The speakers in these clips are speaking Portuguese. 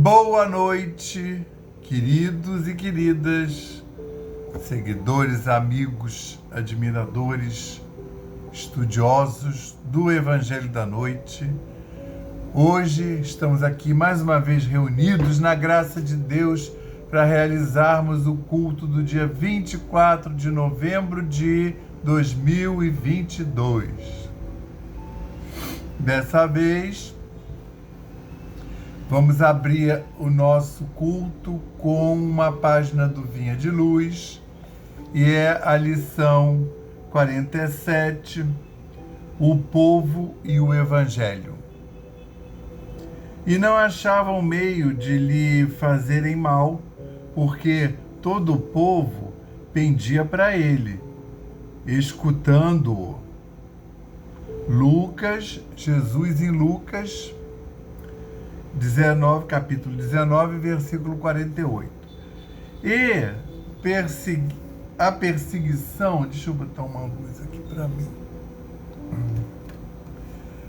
Boa noite, queridos e queridas, seguidores, amigos, admiradores, estudiosos do Evangelho da Noite. Hoje estamos aqui mais uma vez reunidos na graça de Deus para realizarmos o culto do dia 24 de novembro de 2022. Dessa vez, vamos abrir o nosso culto com uma página do Vinha de Luz, e é a lição 47, o povo e o Evangelho. E não achavam meio de lhe fazerem mal, porque todo o povo pendia para ele, escutando-o. Jesus em Lucas 19, capítulo 19, versículo 48. E a perseguição, deixa eu botar uma luz aqui para mim.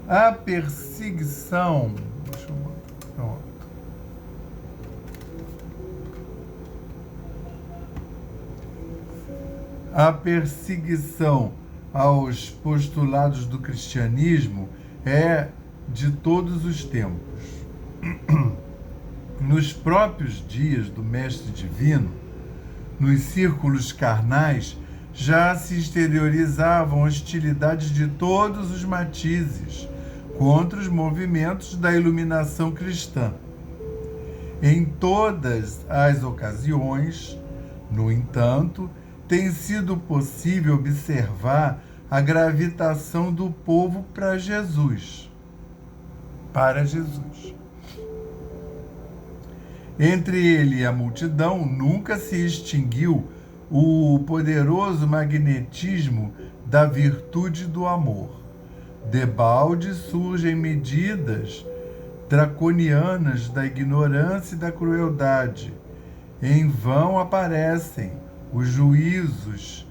A perseguição, deixa eu botar, pronto. A perseguição aos postulados do cristianismo é de todos os tempos. Nos próprios dias do Mestre Divino, nos círculos carnais, já se exteriorizavam hostilidades de todos os matizes contra os movimentos da iluminação cristã. Em todas as ocasiões, no entanto, tem sido possível observar a gravitação do povo para Jesus. Entre ele e a multidão nunca se extinguiu o poderoso magnetismo da virtude do amor. Debalde surgem medidas draconianas da ignorância e da crueldade. Em vão aparecem os juízos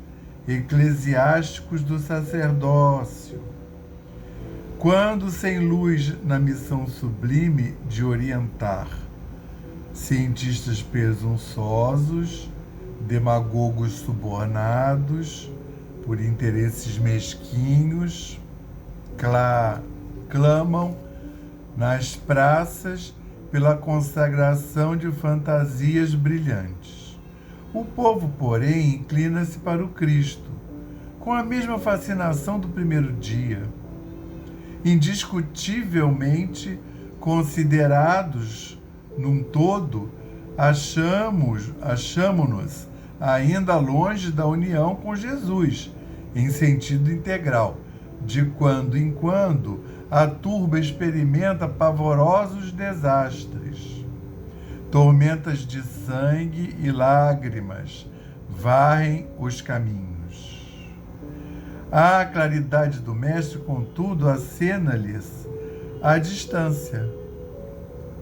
eclesiásticos do sacerdócio. Quando sem luz na missão sublime de orientar cientistas presunçosos, demagogos subornados por interesses mesquinhos, clamam nas praças pela consagração de fantasias brilhantes. O povo, porém, inclina-se para o Cristo, com a mesma fascinação do primeiro dia. Indiscutivelmente considerados num todo, achamo-nos ainda longe da união com Jesus, em sentido integral. De quando em quando, a turba experimenta pavorosos desastres. Tormentas de sangue e lágrimas varrem os caminhos. A claridade do Mestre, contudo, acena-lhes à distância.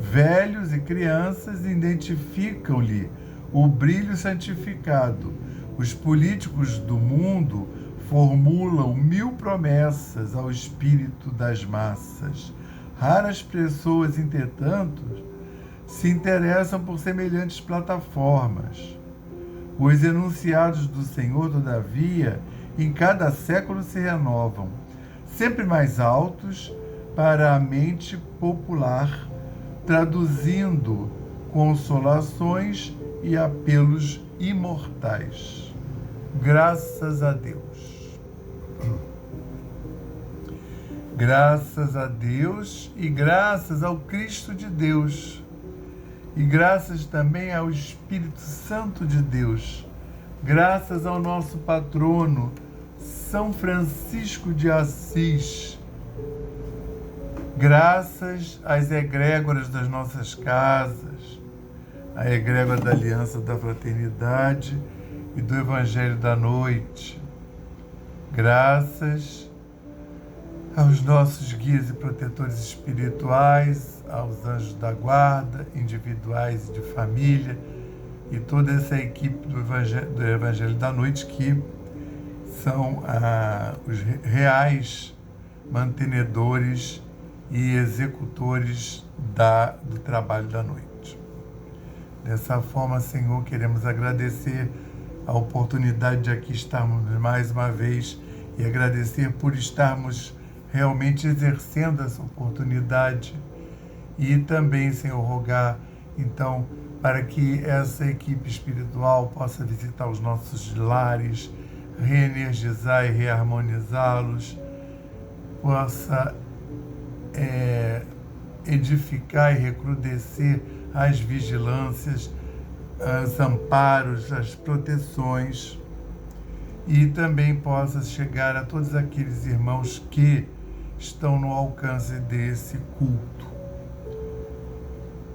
Velhos e crianças identificam-lhe o brilho santificado. Os políticos do mundo formulam 1000 promessas ao espírito das massas. Raras pessoas, entretanto, se interessam por semelhantes plataformas. Os enunciados do Senhor, todavia, em cada século se renovam, sempre mais altos para a mente popular, traduzindo consolações e apelos imortais. Graças a Deus. Graças a Deus e graças ao Cristo de Deus. E graças também ao Espírito Santo de Deus. Graças ao nosso patrono, São Francisco de Assis. Graças às egrégoras das nossas casas, a egrégora da Aliança da Fraternidade e do Evangelho da Noite. Graças aos nossos guias e protetores espirituais, aos anjos da guarda, individuais e de família, e toda essa equipe do Evangelho da Noite, que são os reais mantenedores e executores do trabalho da noite. Dessa forma, Senhor, queremos agradecer a oportunidade de aqui estarmos mais uma vez e agradecer por estarmos realmente exercendo essa oportunidade e também, Senhor, rogar, então, para que essa equipe espiritual possa visitar os nossos lares, reenergizar e reharmonizá-los, possa edificar e recrudescer as vigilâncias, os amparos, as proteções, e também possa chegar a todos aqueles irmãos que estão no alcance desse culto.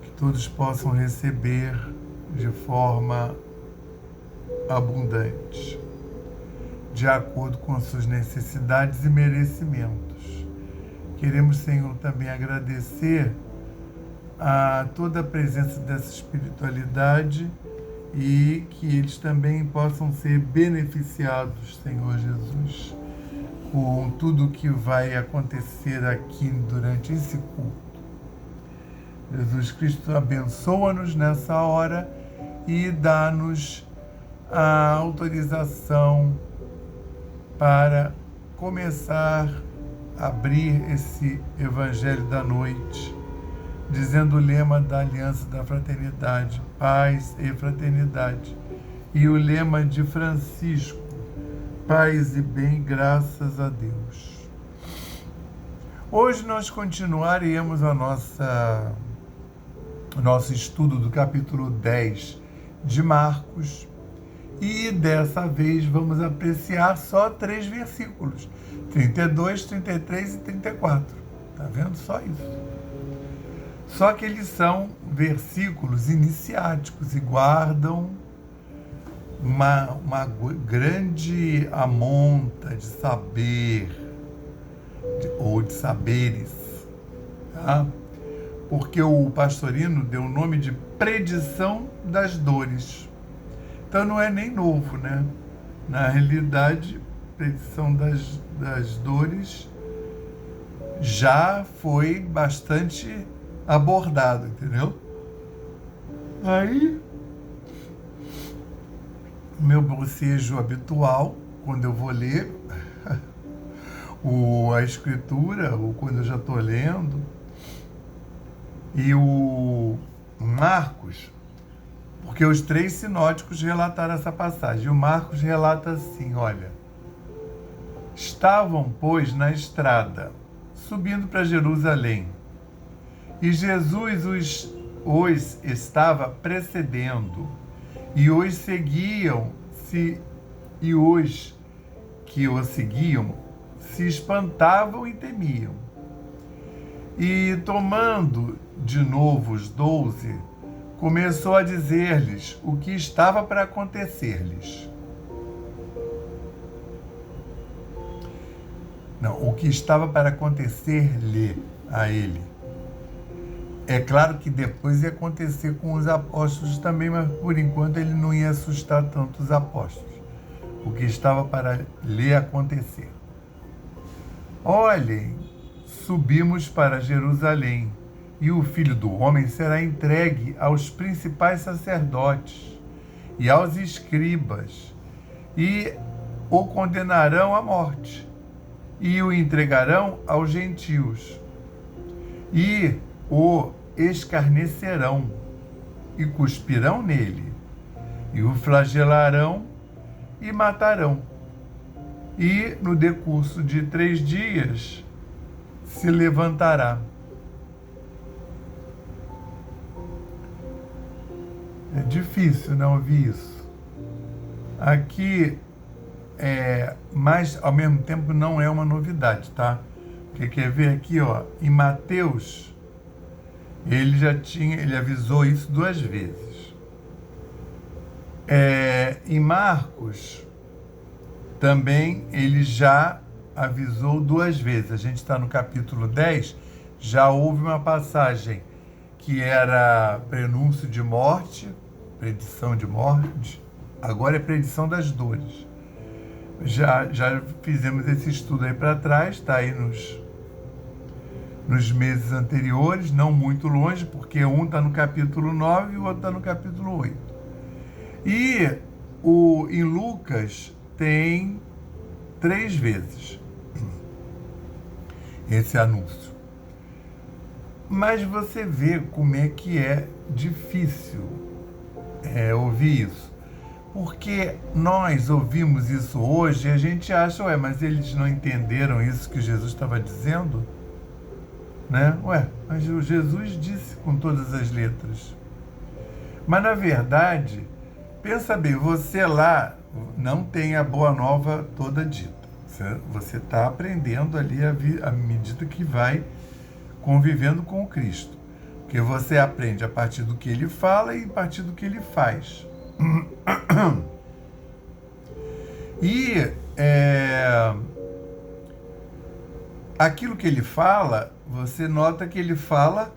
Que todos possam receber de forma abundante, de acordo com as suas necessidades e merecimentos. Queremos, Senhor, também agradecer a toda a presença dessa espiritualidade e que eles também possam ser beneficiados, Senhor Jesus, com tudo que vai acontecer aqui durante esse culto. Jesus Cristo, abençoa-nos nessa hora e dá-nos a autorização para começar a abrir esse Evangelho da noite, dizendo o lema da Aliança da Fraternidade, paz e fraternidade, e o lema de Francisco, paz e bem, graças a Deus. Hoje nós continuaremos o nosso estudo do capítulo 10 de Marcos, e dessa vez vamos apreciar só 3 versículos, 32, 33 e 34. Tá vendo? Só isso. Só que eles são versículos iniciáticos e guardam uma grande amonta de saber, ou de saberes, tá? Porque o pastorino deu o nome de predição das dores. Então não é nem novo, né? Na realidade, predição das dores já foi bastante abordado, entendeu? Aí, meu bocejo habitual, quando eu vou ler a escritura, ou quando eu já estou lendo, e o Marcos, porque os 3 sinóticos relataram essa passagem, e o Marcos relata assim, olha: estavam, pois, na estrada, subindo para Jerusalém, e Jesus os estava precedendo, e os seguiam, e os que o seguiam se espantavam e temiam. E tomando de novo os 12, começou a dizer-lhes o que estava para acontecer-lhes. Não, o que estava para acontecer-lhe a ele. É claro que depois ia acontecer com os apóstolos também, mas por enquanto ele não ia assustar tanto os apóstolos. O que estava para lhe acontecer. Olhem, subimos para Jerusalém, e o Filho do Homem será entregue aos principais sacerdotes e aos escribas, e o condenarão à morte, e o entregarão aos gentios, e o escarnecerão, e cuspirão nele, e o flagelarão e matarão. E no decurso de 3 dias se levantará. É difícil não ouvir isso. Aqui, mas ao mesmo tempo não é uma novidade, tá? Porque quer ver aqui, ó, em Mateus, ele avisou isso 2 vezes. Em Marcos, também ele já avisou 2 vezes. A gente está no capítulo 10, já houve uma passagem que era prenúncio de morte, predição de morte, agora é predição das dores. Já fizemos esse estudo aí para trás, está aí nos meses anteriores, não muito longe, porque um está no capítulo 9 e o outro está no capítulo 8. E em Lucas tem 3 vezes esse anúncio. Mas você vê como é que é difícil ouvir isso. Porque nós ouvimos isso hoje e a gente acha, mas eles não entenderam isso que Jesus estava dizendo? Né? Mas Jesus disse com todas as letras. Mas na verdade, pensa bem, você lá não tem a boa nova toda dita. Você está aprendendo ali à medida que vai convivendo com o Cristo. Porque você aprende a partir do que ele fala e a partir do que ele faz. E aquilo que ele fala, você nota que ele fala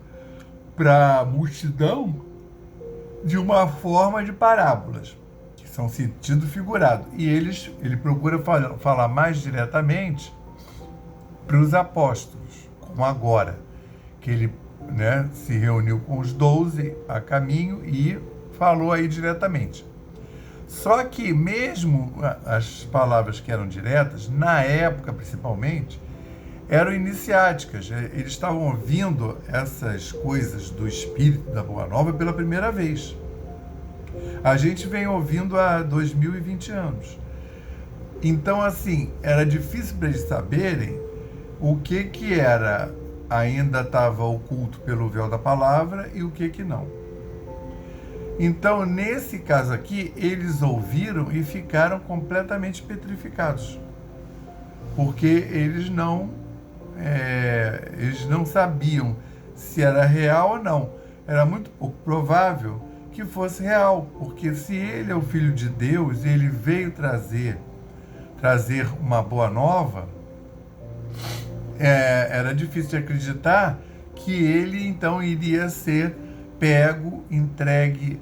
para a multidão de uma forma de parábolas, que são sentido figurado. E ele procura falar mais diretamente para os apóstolos, como agora, que ele se reuniu com os 12 a caminho e falou aí diretamente. Só que mesmo as palavras que eram diretas, na época principalmente, eram iniciáticas. Eles estavam ouvindo essas coisas do Espírito da Boa Nova pela primeira vez. A gente vem ouvindo há 2020 anos. Então, assim, era difícil para eles saberem o que era, ainda estava oculto pelo véu da palavra e o que não. Então, nesse caso aqui, eles ouviram e ficaram completamente petrificados, porque eles não sabiam se era real ou não. Era muito pouco provável que fosse real, porque se ele é o Filho de Deus e ele veio trazer uma boa nova, era difícil de acreditar que ele então iria ser entregue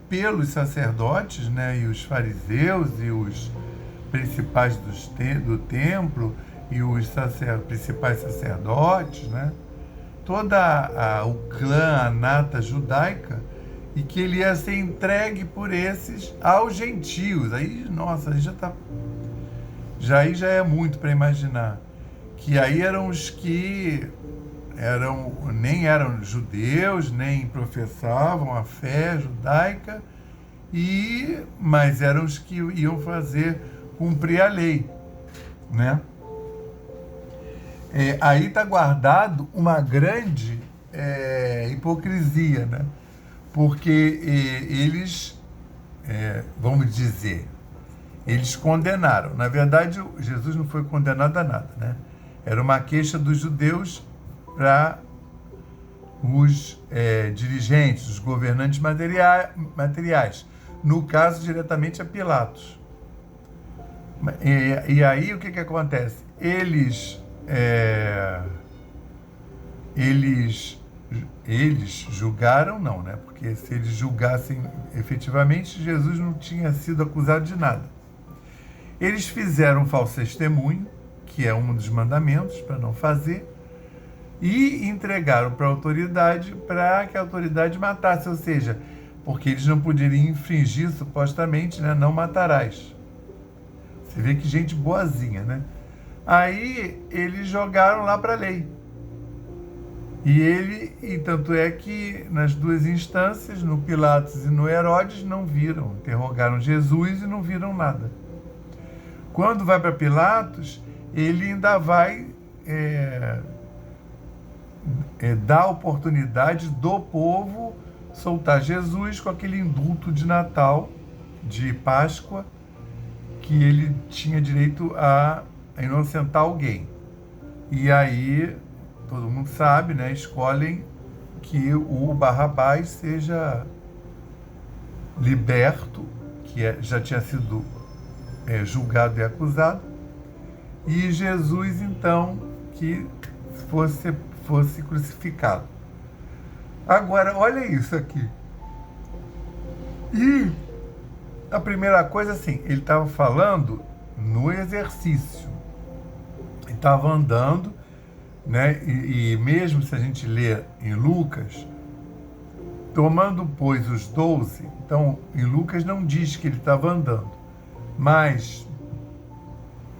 pelos sacerdotes, e os fariseus e os principais do templo e os principais sacerdotes, toda o clã, a nata judaica, e que ele ia ser entregue por esses aos gentios. Aí, nossa, aí já é muito para imaginar que aí eram os que nem eram judeus, nem professavam a fé judaica, mas eram os que iam cumprir a lei, aí está guardado uma grande hipocrisia, porque eles, vamos dizer, eles condenaram. Na verdade, Jesus não foi condenado a nada, Era uma queixa dos judeus para os dirigentes, os governantes materiais, no caso, diretamente a Pilatos. E aí, o que acontece? Eles julgaram, não, porque se eles julgassem efetivamente, Jesus não tinha sido acusado de nada. Eles fizeram um falso testemunho, que é um dos mandamentos, para não fazer, e entregaram para a autoridade, para que a autoridade matasse, ou seja, porque eles não poderiam infringir, supostamente, não matarás. Você vê que gente boazinha, Aí eles jogaram lá para a lei. E tanto é que nas 2 instâncias, no Pilatos e no Herodes, não viram, interrogaram Jesus e não viram nada. Quando vai para Pilatos, ele ainda vai dar a oportunidade do povo soltar Jesus com aquele indulto de Natal, de Páscoa, que ele tinha direito a inocentar alguém. E aí, todo mundo sabe, escolhem que o Barrabás seja liberto, que já tinha sido julgado e acusado, e Jesus, então, que fosse crucificado. Agora, olha isso aqui. E a primeira coisa, assim, ele estava falando no exercício. Ele estava andando né? E mesmo se a gente ler em Lucas, tomando, pois, os 12, então, em Lucas não diz que ele estava andando, mas,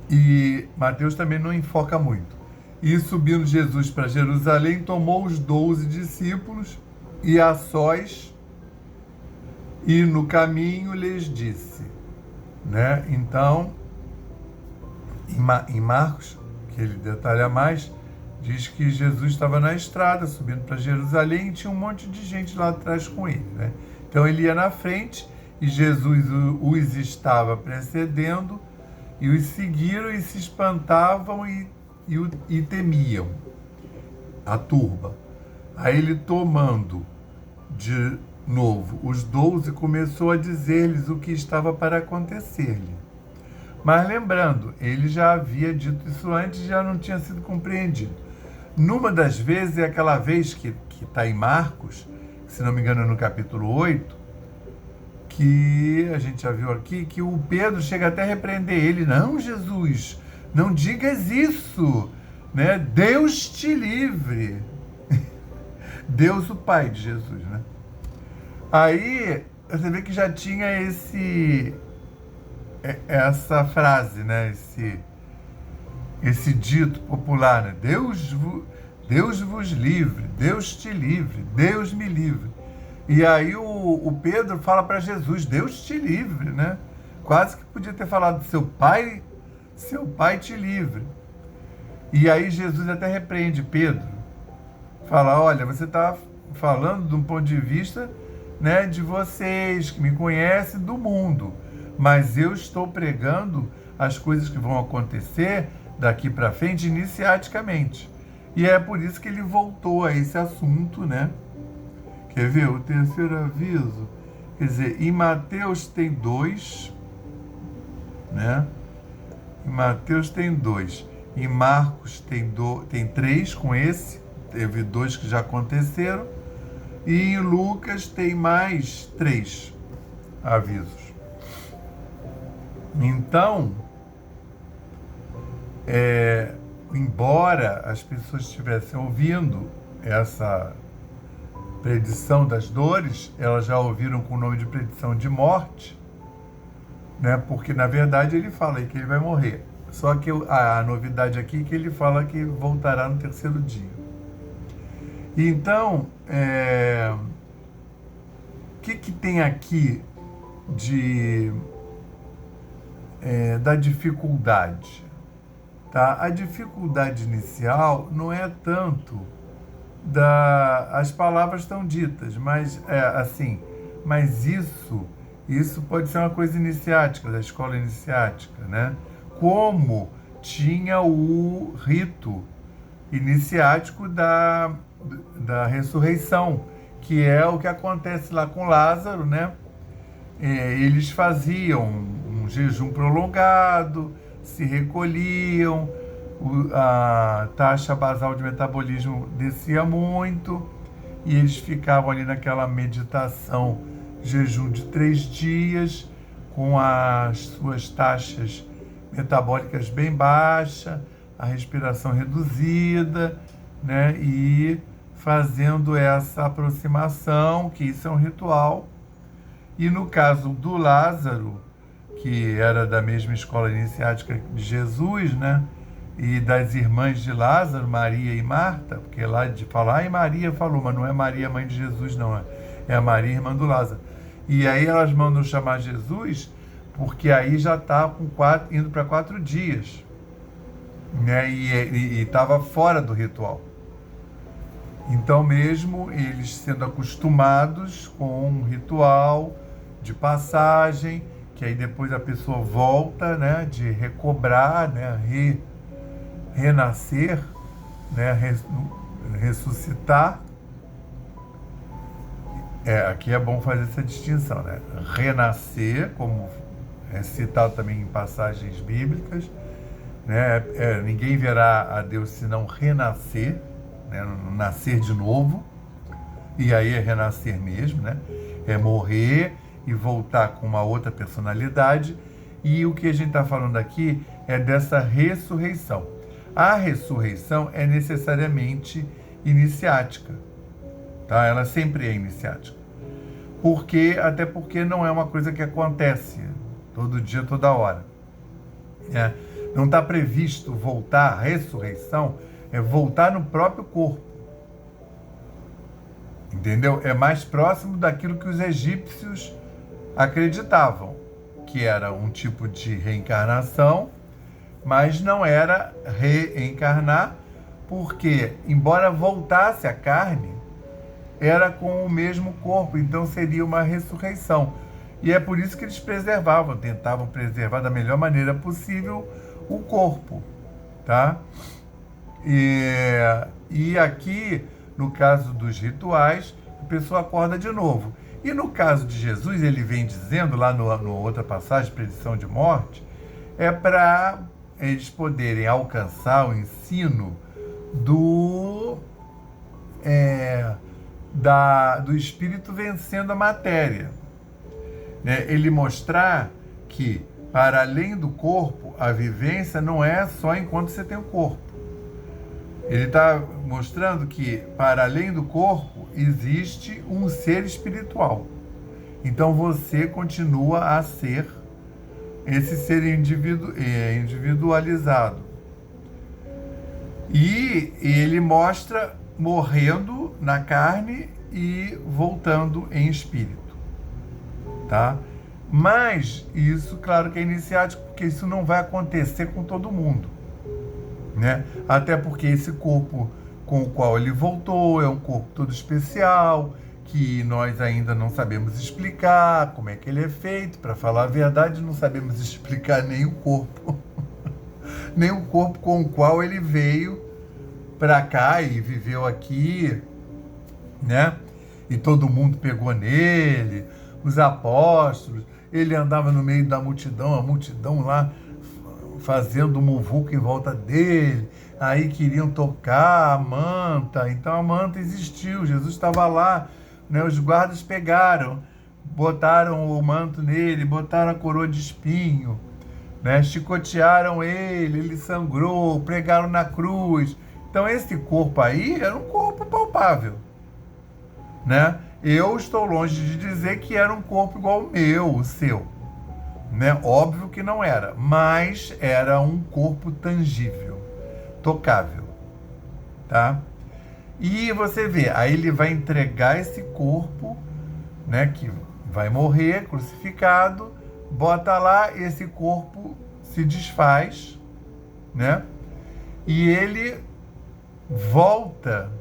e Mateus também não enfoca muito. E subindo Jesus para Jerusalém, tomou os 12 discípulos e a sós, e no caminho lhes disse, né? Então, em Marcos, que ele detalha mais, diz que Jesus estava na estrada, subindo para Jerusalém, e tinha um monte de gente lá atrás com ele, né? Então ele ia na frente e Jesus os estava precedendo, e os seguiram e se espantavam e temiam a turba. Aí ele, tomando de novo os 12, começou a dizer-lhes o que estava para acontecer-lhe. Mas lembrando, ele já havia dito isso antes e já não tinha sido compreendido. Numa das vezes, é aquela vez que está em Marcos, se não me engano no capítulo 8, que a gente já viu aqui, que o Pedro chega até a repreender ele. Não, Jesus, não digas isso, né? Deus te livre. Deus, o Pai de Jesus, né? Aí, você vê que já tinha essa frase, né? Esse dito popular, né? Deus vos livre, Deus te livre, Deus me livre. E aí o Pedro fala para Jesus, Deus te livre, né? Quase que podia ter falado, seu pai te livre. E aí Jesus até repreende Pedro, fala, olha, você está falando de um ponto de vista, né, de vocês que me conhecem do mundo, mas eu estou pregando as coisas que vão acontecer daqui para frente iniciaticamente. E é por isso que ele voltou a esse assunto, né? Quer ver? O terceiro aviso, quer dizer, em Mateus tem 2, né? Em Mateus tem 2. Em Marcos tem 3 com esse, teve 2 que já aconteceram. E em Lucas tem mais 3 avisos. Então, embora as pessoas estivessem ouvindo essa predição das dores, elas já ouviram com o nome de predição de morte, né? Porque na verdade ele fala aí que ele vai morrer. Só que a novidade aqui é que ele fala que voltará no terceiro dia. Então, o que tem aqui da dificuldade? Tá? A dificuldade inicial não é tanto as palavras estão ditas, mas mas isso pode ser uma coisa iniciática, da escola iniciática, né? Como tinha o rito iniciático da ressurreição, que é o que acontece lá com Lázaro, né? Eles faziam um jejum prolongado, se recolhiam, a taxa basal de metabolismo descia muito e eles ficavam ali naquela meditação, jejum de 3 dias, com as suas taxas metabólicas bem baixas, a respiração reduzida, né? E fazendo essa aproximação, que isso é um ritual. E no caso do Lázaro, que era da mesma escola iniciática de Jesus, né? E das irmãs de Lázaro, Maria e Marta, porque lá de falar, e Maria falou, mas não é Maria, mãe de Jesus, não, é a Maria, irmã do Lázaro. E aí elas mandam chamar Jesus, porque aí já está indo para 4 dias, né? E estava fora do ritual. Então, mesmo eles sendo acostumados com um ritual de passagem, que aí depois a pessoa volta, né, de recobrar, né, renascer, né, ressuscitar. Aqui é bom fazer essa distinção, né? Renascer, como é citado também em passagens bíblicas, né? Ninguém verá a Deus se não renascer, né? Nascer de novo, e aí é renascer mesmo, né? É morrer e voltar com uma outra personalidade. E o que a gente está falando aqui é dessa ressurreição. A ressurreição é necessariamente iniciática, tá? Ela sempre é iniciática. Até porque não é uma coisa que acontece todo dia, toda hora. Não está previsto voltar, a ressurreição é voltar no próprio corpo. Entendeu? É mais próximo daquilo que os egípcios acreditavam, que era um tipo de reencarnação, mas não era reencarnar, porque, embora voltasse a carne, era com o mesmo corpo, então seria uma ressurreição. E é por isso que eles tentavam preservar da melhor maneira possível o corpo, tá? E aqui, no caso dos rituais, a pessoa acorda de novo. E no caso de Jesus, ele vem dizendo, lá no outra passagem, predição de morte, é para eles poderem alcançar o ensino do Espírito vencendo a matéria. Ele mostrar que, para além do corpo, a vivência não é só enquanto você tem o corpo. Ele está mostrando que, para além do corpo, existe um ser espiritual. Então você continua a ser esse ser individualizado. E ele mostra morrendo na carne e voltando em espírito, tá? Mas isso, claro que é iniciático, porque isso não vai acontecer com todo mundo, né? Até porque esse corpo com o qual ele voltou é um corpo todo especial, que nós ainda não sabemos explicar como é que ele é feito. Para falar a verdade, não sabemos explicar nem o corpo, nem o corpo com o qual ele veio para cá e viveu aqui, né? E todo mundo pegou nele, os apóstolos, ele andava no meio da multidão, a multidão lá fazendo muvuca em volta dele, aí queriam tocar a manta, então a manta existiu, Jesus estava lá, né? Os guardas pegaram, botaram o manto nele, botaram a coroa de espinho, né? Chicotearam ele sangrou, pregaram na cruz. Então esse corpo aí era um corpo palpável, né? Eu estou longe de dizer que era um corpo igual o meu, o seu, né? Óbvio que não era, mas era um corpo tangível, tocável, tá? E você vê, aí ele vai entregar esse corpo, né, que vai morrer crucificado, bota lá, esse corpo se desfaz, né? E ele volta.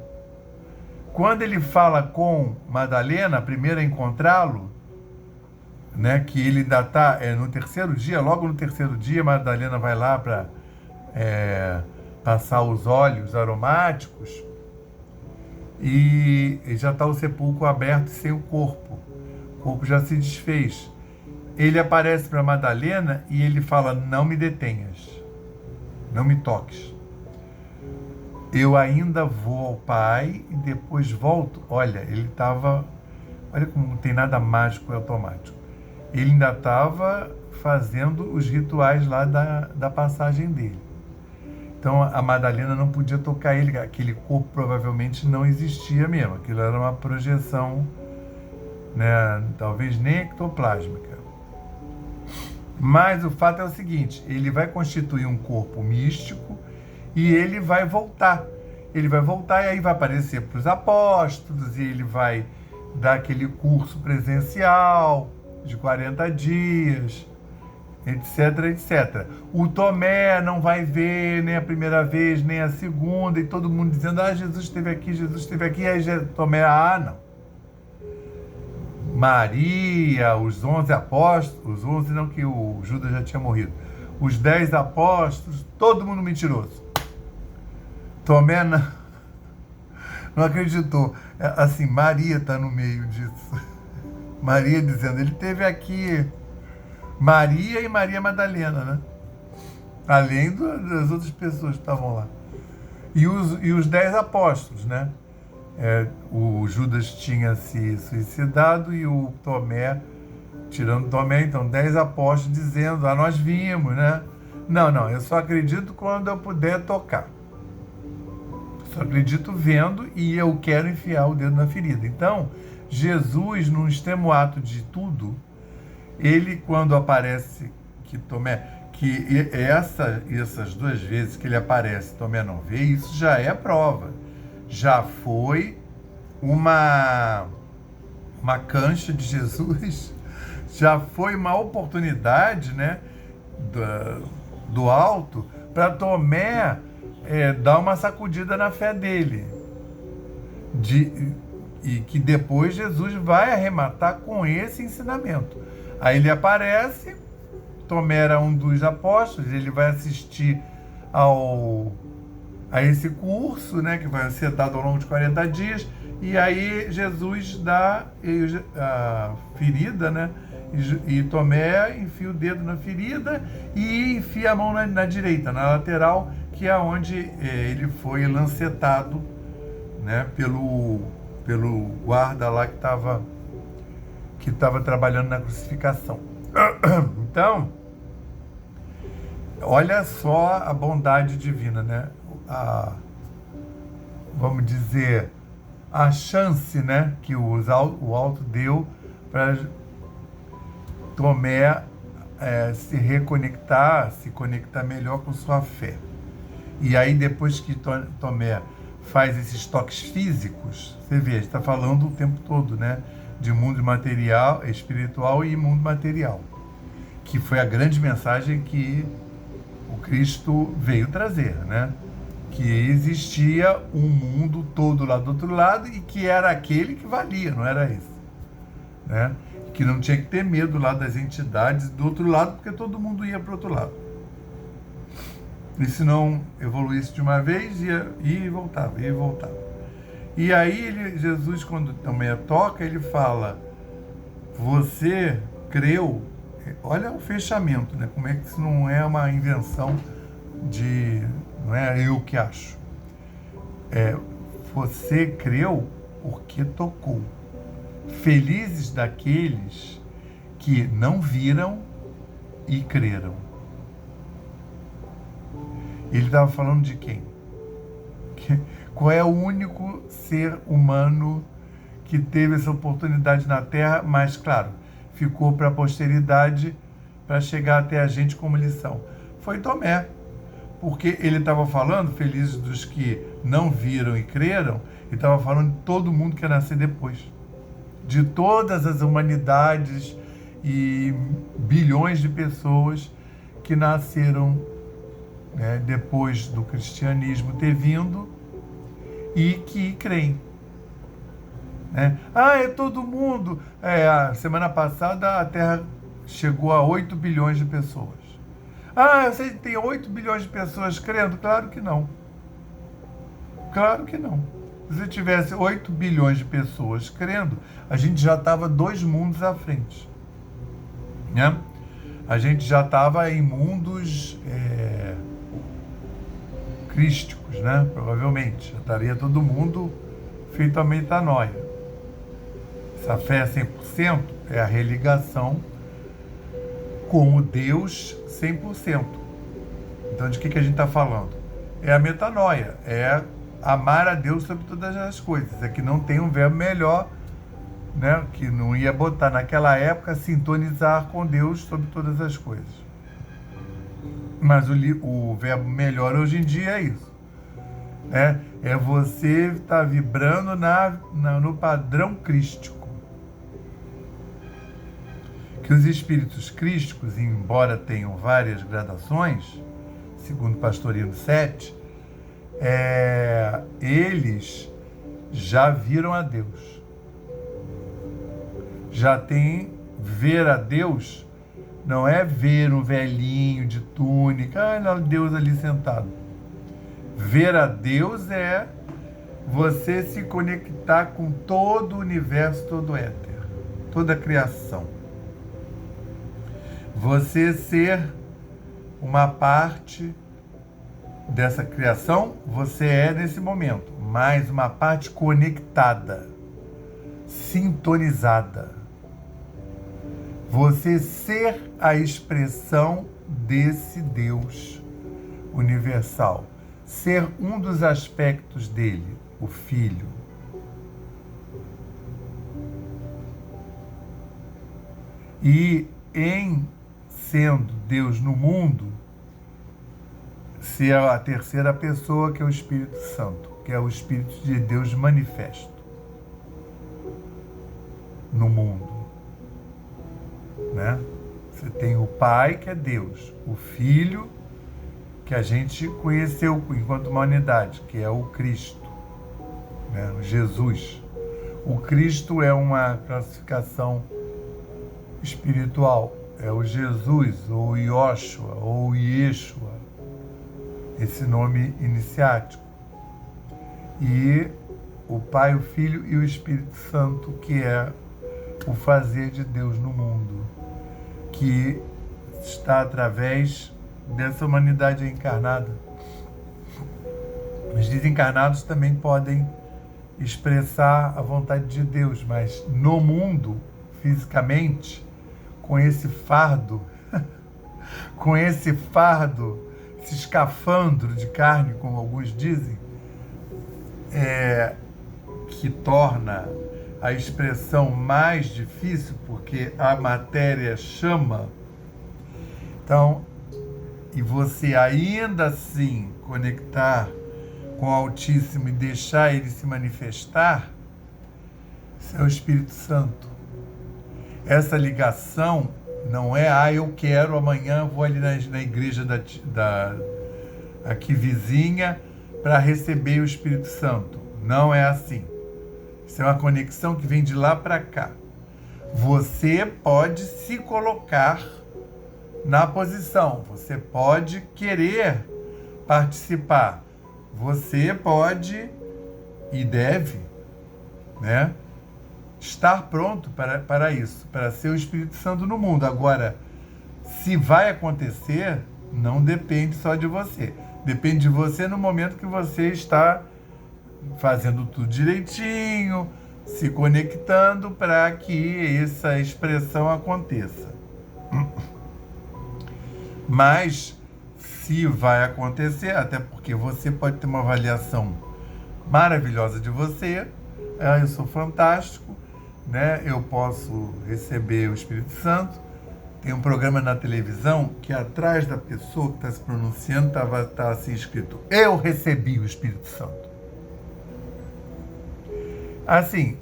Quando ele fala com Madalena, a primeira a encontrá-lo, né, que ele ainda está no terceiro dia, logo no terceiro dia, Madalena vai lá para passar os óleos aromáticos, e já está o sepulcro aberto sem o corpo já se desfez. Ele aparece para Madalena e ele fala: não me detenhas, não me toques, eu ainda vou ao Pai e depois volto. Olha como não tem nada mágico e automático. Ele ainda estava fazendo os rituais lá da passagem dele. Então a Madalena não podia tocar ele, aquele corpo provavelmente não existia mesmo, aquilo era uma projeção, né, talvez nem ectoplásmica. Mas o fato é o seguinte: ele vai constituir um corpo místico e ele vai voltar. Ele vai voltar e aí vai aparecer para os apóstolos, e ele vai dar aquele curso presencial de 40 dias, etc, etc. O Tomé não vai ver nem a primeira vez, nem a segunda, e todo mundo dizendo: Jesus esteve aqui, e aí Tomé, não. Maria, os 11 apóstolos, os 11 não, que o Judas já tinha morrido, os 10 apóstolos, todo mundo mentiroso. Tomé não acreditou. Assim, Maria está no meio disso. Maria dizendo: ele teve aqui. Maria e Maria Madalena, né? Além das outras pessoas que estavam lá. E os 10 apóstolos, né? O Judas tinha se suicidado e o Tomé, tirando Tomé, então 10 apóstolos dizendo: nós vimos, né? Não, eu só acredito quando eu puder tocar. Só acredito vendo e eu quero enfiar o dedo na ferida. Então, Jesus, no extremo ato de tudo, ele, quando aparece, essas duas vezes que ele aparece, Tomé não vê, isso já é prova. Já foi uma cancha de Jesus, já foi uma oportunidade, né, do alto para Tomé dar uma sacudida na fé dele. E que depois Jesus vai arrematar com esse ensinamento. Aí ele aparece, Tomé era um dos apóstolos, ele vai assistir a esse curso, né, que vai ser dado ao longo de 40 dias, e aí Jesus dá a ferida, né, e Tomé enfia o dedo na ferida e enfia a mão na direita, na lateral, que é onde ele foi lancetado, né, pelo guarda lá que estava trabalhando na crucificação. Então, olha só a bondade divina, né? Vamos dizer, a chance, né, que o alto deu para Tomé se conectar melhor com sua fé. E aí, depois que Tomé faz esses toques físicos, você vê, a gente está falando o tempo todo, né, de mundo material, espiritual e mundo material, que foi a grande mensagem que o Cristo veio trazer, né? Que existia um mundo todo lá do outro lado e que era aquele que valia, não era esse, né? Que não tinha que ter medo lá das entidades do outro lado, porque todo mundo ia para o outro lado. E se não evoluísse de uma vez, ia e voltava. E aí Jesus, quando também toca, ele fala: você creu? Olha o fechamento, né? Como é que isso não é uma invenção não é eu que acho. Você creu porque tocou. Felizes daqueles que não viram e creram. Ele estava falando de quem? Qual é o único ser humano que teve essa oportunidade na Terra, mas, claro, ficou para a posteridade, para chegar até a gente como lição? Foi Tomé. Porque ele estava falando, felizes dos que não viram e creram, e estava falando de todo mundo que ia nascer depois. De todas as humanidades e bilhões de pessoas que nasceram, né, depois do cristianismo ter vindo e que creem. Né? É todo mundo. A semana passada a Terra chegou a 8 bilhões de pessoas. Você tem 8 bilhões de pessoas crendo? Claro que não. Claro que não. Se tivesse 8 bilhões de pessoas crendo, a gente já estava 2 mundos à frente. Né? A gente já estava em mundos crísticos, né? Provavelmente. Já estaria todo mundo feito a metanoia. Essa fé 100% é a religação com o Deus 100%. Então, de que a gente está falando? É a metanoia, é amar a Deus sobre todas as coisas. É que não tem um verbo melhor, né, que não ia botar naquela época sintonizar com Deus sobre todas as coisas. Mas o verbo melhor hoje em dia é isso. É você estar vibrando no padrão crístico. Que os espíritos crísticos, embora tenham várias gradações, segundo o Pastorino 7, eles já viram a Deus. Já tem ver a Deus, não é ver um velhinho de túnica, Deus ali sentado. Ver a Deus é você se conectar com todo o universo, todo o éter, toda a criação. Você ser uma parte dessa criação, você é nesse momento, mas uma parte conectada, sintonizada. Você ser a expressão desse Deus universal, ser um dos aspectos dele, o Filho. E em sendo Deus no mundo, ser a terceira pessoa, que é o Espírito Santo, que é o Espírito de Deus manifesto no mundo, né? Você tem o Pai, que é Deus, o Filho, que a gente conheceu enquanto humanidade, que é o Cristo, né? O Jesus. O Cristo é uma classificação espiritual, é o Jesus, ou Yoshua, ou Yeshua, esse nome iniciático. E o Pai, o Filho e o Espírito Santo, que é o fazer de Deus no mundo, que está através dessa humanidade encarnada. Os desencarnados também podem expressar a vontade de Deus, mas no mundo, fisicamente, com esse fardo, esse escafandro de carne, como alguns dizem, que torna a expressão mais difícil, porque a matéria chama. Então, e você ainda assim conectar com o Altíssimo e deixar ele se manifestar, isso é o Espírito Santo. Essa ligação não é, eu quero, amanhã vou ali na igreja aqui vizinha para receber o Espírito Santo. Não é assim. Isso é uma conexão que vem de lá para cá. Você pode se colocar na posição, você pode querer participar, você pode e deve, né, estar pronto para isso, para ser o Espírito Santo no mundo. Agora, se vai acontecer, não depende só de você. Depende de você no momento que você está fazendo tudo direitinho, se conectando para que essa expressão aconteça. Mas, se vai acontecer, até porque você pode ter uma avaliação maravilhosa de você, eu sou fantástico, né? Eu posso receber o Espírito Santo. Tem um programa na televisão que atrás da pessoa que está se pronunciando está assim escrito: eu recebi o Espírito Santo. Assim,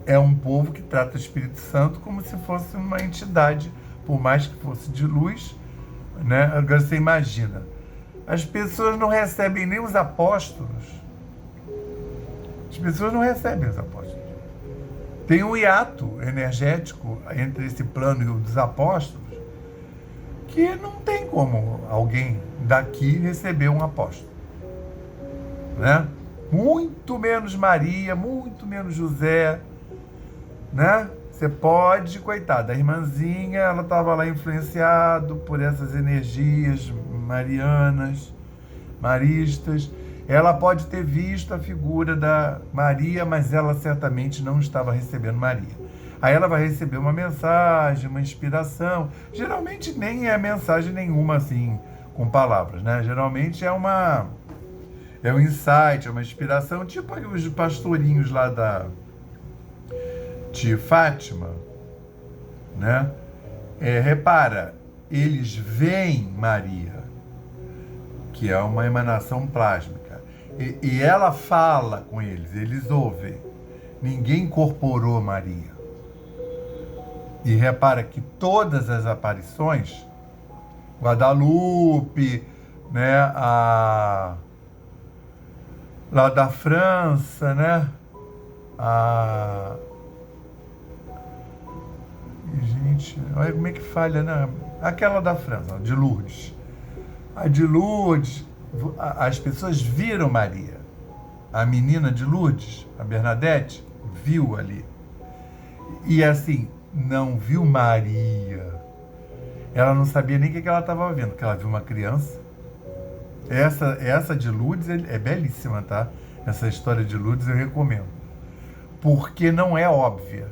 é um povo que trata o Espírito Santo como se fosse uma entidade, por mais que fosse de luz, né? Agora você imagina, as pessoas não recebem nem os apóstolos. As pessoas não recebem os apóstolos. Tem um hiato energético entre esse plano e o dos apóstolos, que não tem como alguém daqui receber um apóstolo, né? Muito menos Maria, muito menos José, né? Você pode, coitada, a irmãzinha, ela estava lá influenciado por essas energias marianas, maristas. Ela pode ter visto a figura da Maria, mas ela certamente não estava recebendo Maria. Aí ela vai receber uma mensagem, uma inspiração. Geralmente nem é mensagem nenhuma assim, com palavras, né? Geralmente é um insight, é uma inspiração, tipo os pastorinhos lá de Fátima, né? Repara, eles veem Maria, que é uma emanação plásmica, e ela fala com eles ouvem. Ninguém incorporou Maria. E repara que todas as aparições, Guadalupe, né, lá da França, né, gente, olha como é que falha, né? Aquela da França, de Lourdes. A de Lourdes, as pessoas viram Maria. A menina de Lourdes, a Bernadette, viu ali. E assim, não viu Maria. Ela não sabia nem o que ela estava vendo, porque ela viu uma criança. Essa de Lourdes é belíssima, tá? Essa história de Lourdes eu recomendo. Porque não é óbvia,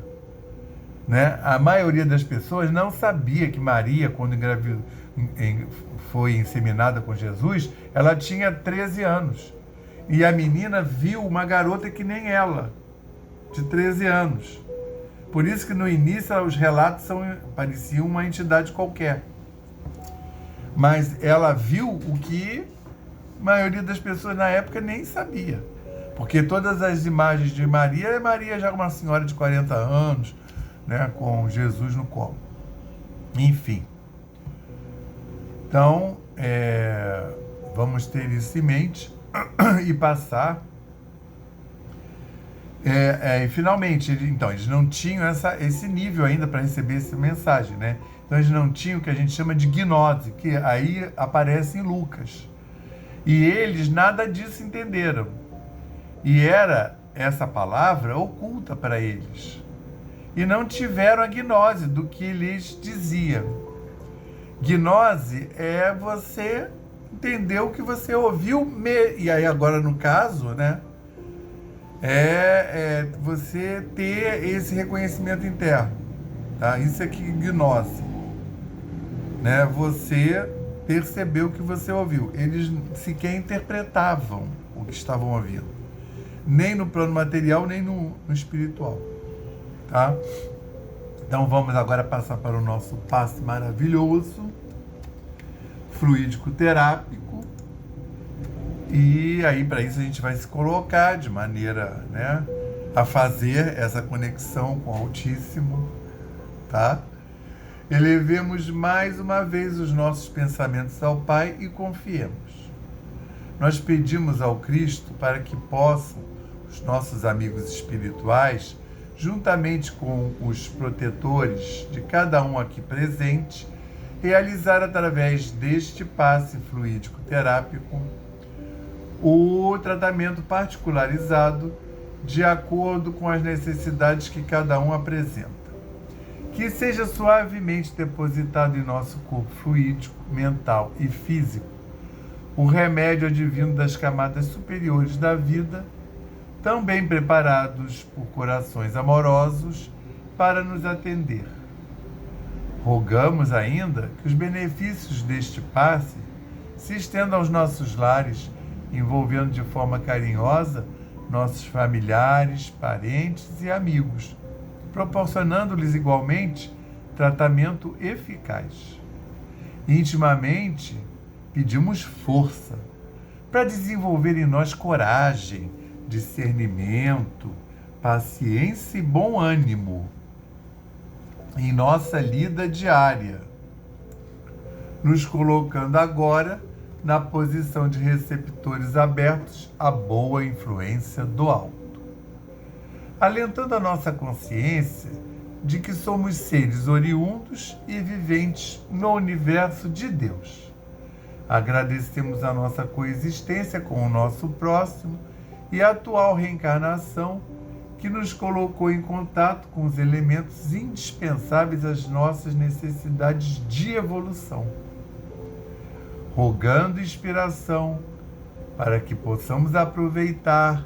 né? A maioria das pessoas não sabia que Maria, foi inseminada com Jesus, ela tinha 13 anos. E a menina viu uma garota que nem ela, de 13 anos. Por isso que no início os relatos pareciam uma entidade qualquer. Mas ela viu o que a maioria das pessoas na época nem sabia. Porque todas as imagens de Maria, Maria já uma senhora de 40 anos, né, com Jesus no colo. Enfim. Então, vamos ter isso em mente e passar. E finalmente, eles não tinham esse nível ainda para receber essa mensagem, né? Então, eles não tinham o que a gente chama de gnose, que aí aparece em Lucas. E eles nada disso entenderam. E era essa palavra oculta para eles. E não tiveram a gnose do que lhes dizia. Gnose é você entender o que você ouviu. E aí agora no caso, né? Você ter esse reconhecimento interno. Tá? Isso aqui é gnose. Né? Você percebeu o que você ouviu. Eles sequer interpretavam o que estavam ouvindo. Nem no plano material, nem no espiritual. Tá? Então vamos agora passar para o nosso passe maravilhoso, fluídico terápico. E aí, para isso, a gente vai se colocar de maneira, né, a fazer essa conexão com o Altíssimo, tá? Elevemos mais uma vez os nossos pensamentos ao Pai e confiemos. Nós pedimos ao Cristo para que possam os nossos amigos espirituais, juntamente com os protetores de cada um aqui presente, realizar através deste passe fluídico terápico o tratamento particularizado de acordo com as necessidades que cada um apresenta. Que seja suavemente depositado em nosso corpo fluídico, mental e físico o remédio advindo das camadas superiores da vida, tão bem preparados por corações amorosos para nos atender. Rogamos ainda que os benefícios deste passe se estendam aos nossos lares, envolvendo de forma carinhosa nossos familiares, parentes e amigos, proporcionando-lhes igualmente tratamento eficaz. Intimamente, pedimos força para desenvolver em nós coragem, discernimento, paciência e bom ânimo em nossa lida diária, nos colocando agora na posição de receptores abertos à boa influência do alto, alentando a nossa consciência de que somos seres oriundos e viventes no universo de Deus. Agradecemos a nossa coexistência com o nosso próximo e a atual reencarnação que nos colocou em contato com os elementos indispensáveis às nossas necessidades de evolução, rogando inspiração para que possamos aproveitar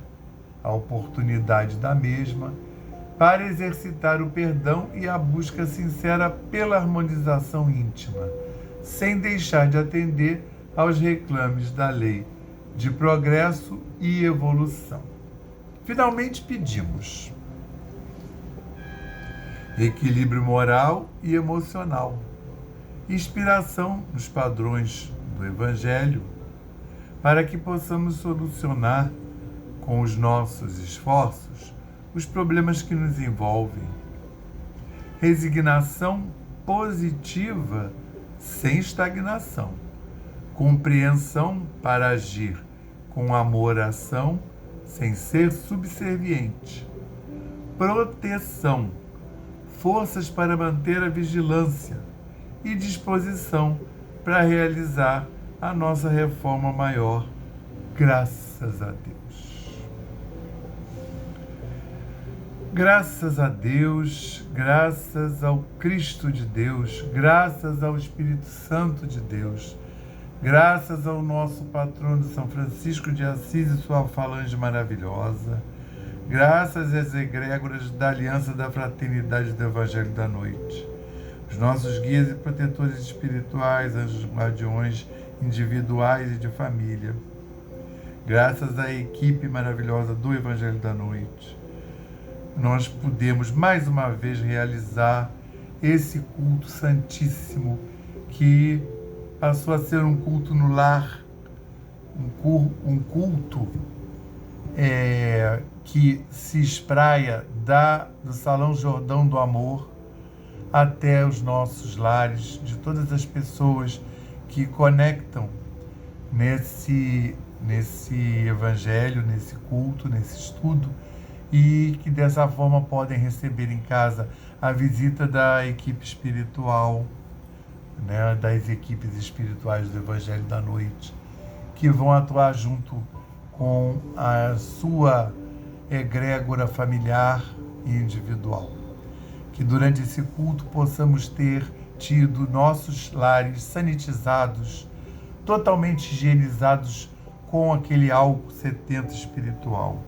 a oportunidade da mesma para exercitar o perdão e a busca sincera pela harmonização íntima, sem deixar de atender aos reclames da lei de progresso e evolução. Finalmente pedimos equilíbrio moral e emocional, inspiração nos padrões do Evangelho, para que possamos solucionar com os nossos esforços os problemas que nos envolvem. Resignação positiva sem estagnação. Compreensão para agir com amor-ação sem ser subserviente. Proteção. Forças para manter a vigilância e disposição para realizar a nossa reforma maior. Graças a Deus. Graças a Deus, graças ao Cristo de Deus, graças ao Espírito Santo de Deus, graças ao nosso patrono São Francisco de Assis e sua falange maravilhosa, graças às egrégoras da Aliança da Fraternidade do Evangelho da Noite, os nossos guias e protetores espirituais, anjos guardiões individuais e de família. Graças à equipe maravilhosa do Evangelho da Noite, nós podemos mais uma vez realizar esse culto santíssimo que passou a ser um culto no lar, um culto que se espraia do Salão Jordão do Amor até os nossos lares, de todas as pessoas que conectam nesse evangelho, nesse culto, nesse estudo, e que dessa forma podem receber em casa a visita da equipe espiritual, das equipes espirituais do Evangelho da Noite, que vão atuar junto com a sua egrégora familiar e individual. Que durante esse culto possamos ter tido nossos lares sanitizados, totalmente higienizados com aquele álcool 70 espiritual.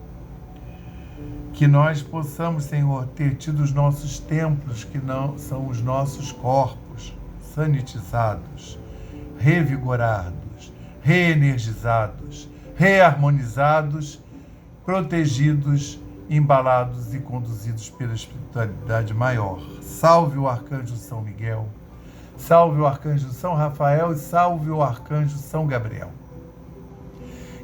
Que nós possamos, Senhor, ter tido os nossos templos, que não são os nossos corpos, sanitizados, revigorados, reenergizados, reharmonizados, protegidos, embalados e conduzidos pela espiritualidade maior. Salve o Arcanjo São Miguel, salve o Arcanjo São Rafael e salve o Arcanjo São Gabriel.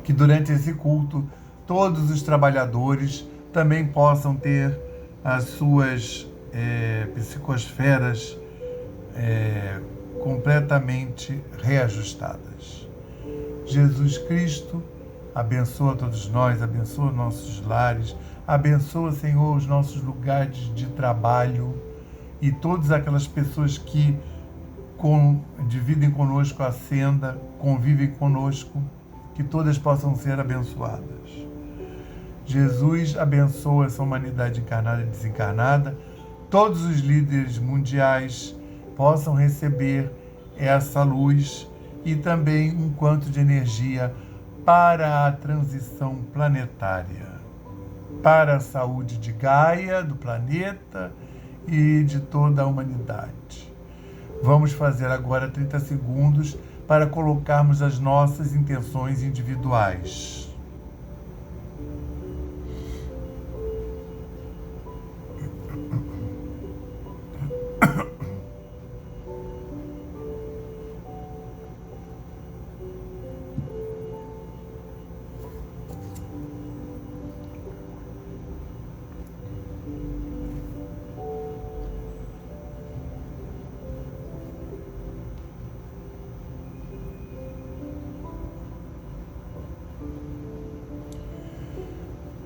Que durante esse culto todos os trabalhadores também possam ter as suas psicosferas completamente reajustadas. Jesus Cristo abençoa todos nós, abençoa nossos lares, abençoa, Senhor, os nossos lugares de trabalho e todas aquelas pessoas que dividem conosco a senda, convivem conosco, que todas possam ser abençoadas. Jesus abençoa essa humanidade encarnada e desencarnada, todos os líderes mundiais possam receber essa luz e também um quanto de energia para a transição planetária, para a saúde de Gaia, do planeta e de toda a humanidade. Vamos fazer agora 30 segundos para colocarmos as nossas intenções individuais.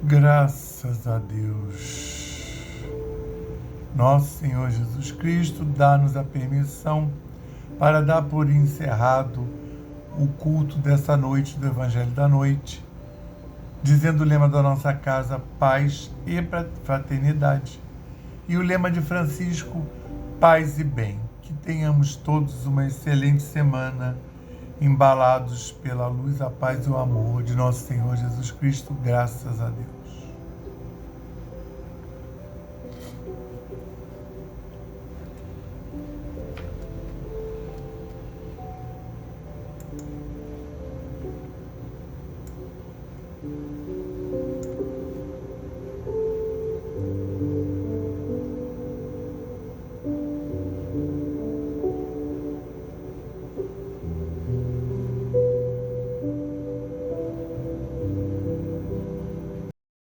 Graças a Deus. Nosso Senhor Jesus Cristo dá-nos a permissão para dar por encerrado o culto dessa noite do Evangelho da Noite, dizendo o lema da nossa casa, paz e fraternidade. E o lema de Francisco, paz e bem. Que tenhamos todos uma excelente semana, embalados pela luz, a paz e o amor de nosso Senhor Jesus Cristo. Graças a Deus.